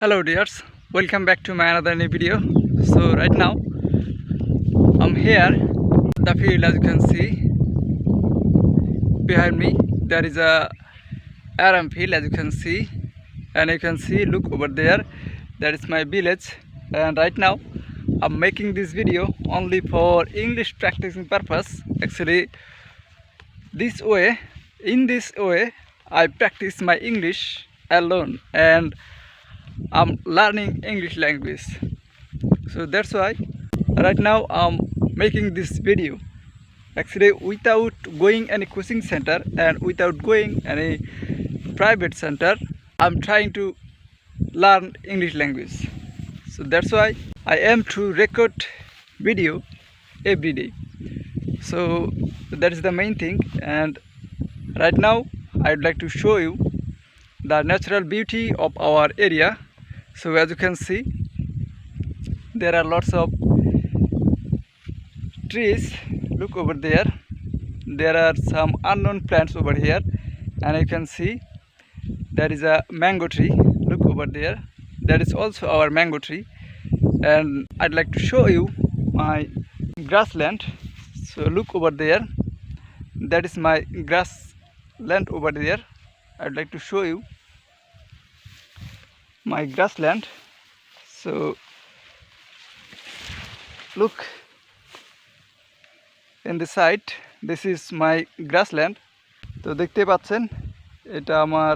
Hello dears, welcome back to my another new video. So right now I'm here the field. As you can see behind me there is a aram field, as you can see, and you can see, look over there, that is my village. And right now I'm making this video only for English practicing purpose. Actually in this way I practice my English alone, and I'm learning English language. So that's why right now I'm making this video, actually without going any coaching center and without going any private center. I'm trying to learn English language. So that's why I aim to record video every day. So that is the main thing. And right now I'd like to show you the natural beauty of our area. So as you can see, there are lots of trees. Look over there, there are some unknown plants over here, and you can see there is a mango tree. Look over there, that is also our mango tree. And I'd like to show you my grassland. So look over there, that is my grassland over there. I'd like to show you my grassland. So look in the side, this is my grassland. তো দেখতে পাচ্ছেন এটা আমার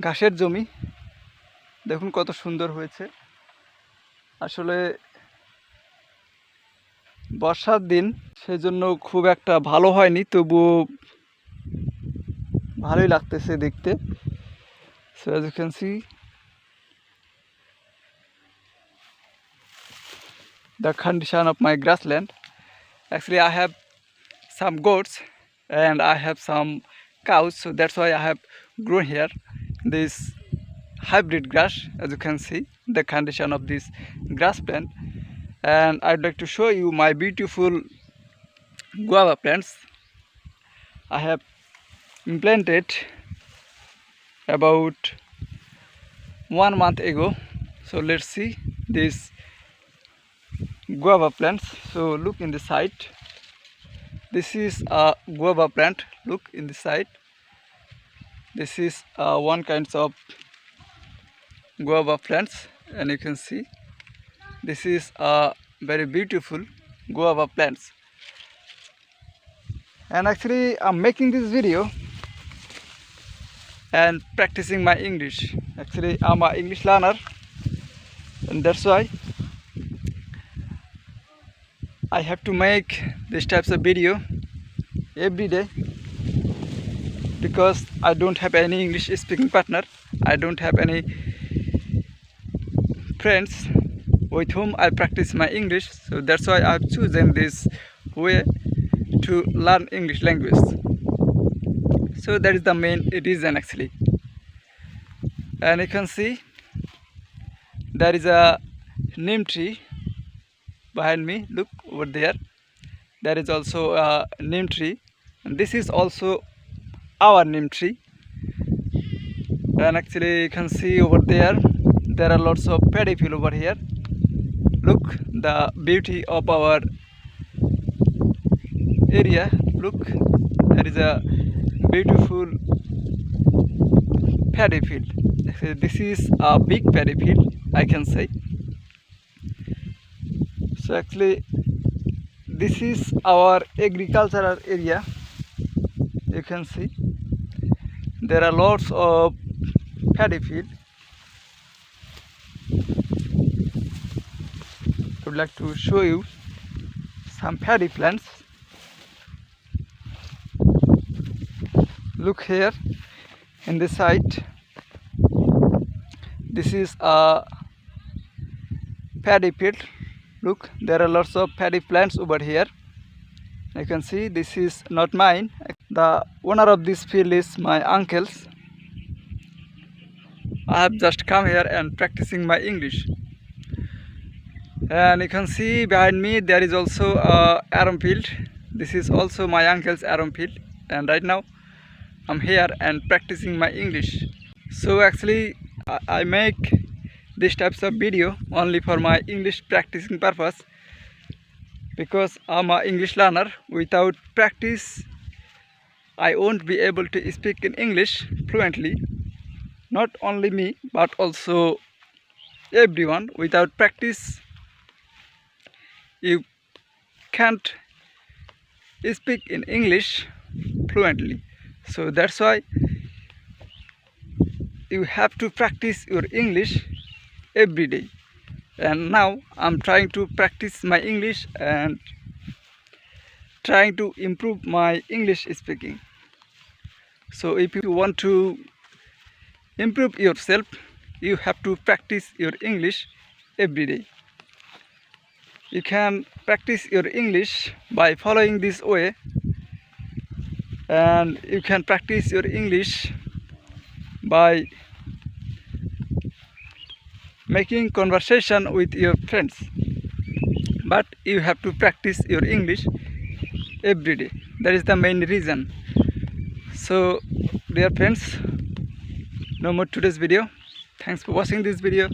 ঘাসের জমি। দেখুন কত সুন্দর হয়েছে। আসলে বর্ষার দিন, সেজন্য খুব একটা ভালো হয়নি, তবু ভালোই লাগতেছে দেখতে। So as you can see, the condition of my grassland. Actually I have some goats and I have some cows, so that's why I have grown here this hybrid grass. As you can see the condition of this grass plant. And I'd like to show you my beautiful guava plants I have implanted about 1 month ago. So let's see this guava plants. So look in the side, this is a guava plant. Look in the side, this is one kind of guava plants, and you can see this is a very beautiful guava plants. And actually I'm making this video and practicing my English. Actually I'm an English learner, and that's why I have to make these types of video every day, because I don't have any English speaking partner. I don't have any friends with whom I practice my English. So that's why I've chosen this way to learn English language. So that is the main reason actually. And you can see there is a neem tree behind me. Look over there, there is also a neem tree, and this is also our neem tree. And actually you can see over there, there are lots of paddy field over here. Look the beauty of our area. Look, there is a beautiful paddy field. Actually, this is a big paddy field, I can say. So actually this is our agricultural area. You can see there are lots of paddy field. I would like to show you some paddy plants. Look here in this side, this is a paddy field. Look, there are lots of paddy plants over here. You can see this is not mine. The owner of this field is my uncle's. I have just come here and practicing my English. And you can see behind me there is also a aram field. This is also my uncle's aram field, and right now I'm here and practicing my English. So actually I make these types of video only for my English practicing purpose, because I'm an English learner. Without practice I won't be able to speak in English fluently. Not only me, but also everyone. Without practice you can't speak in English fluently. So that's why you have to practice your English every day. And now I'm trying to practice my English and trying to improve my English speaking. So if you want to improve yourself, you have to practice your English every day. You can practice your English by following this way, and you can practice your English by making conversation with your friends. But you have to practice your English every day. That is the main reason. So dear friends, no more today's video. Thanks for watching this video.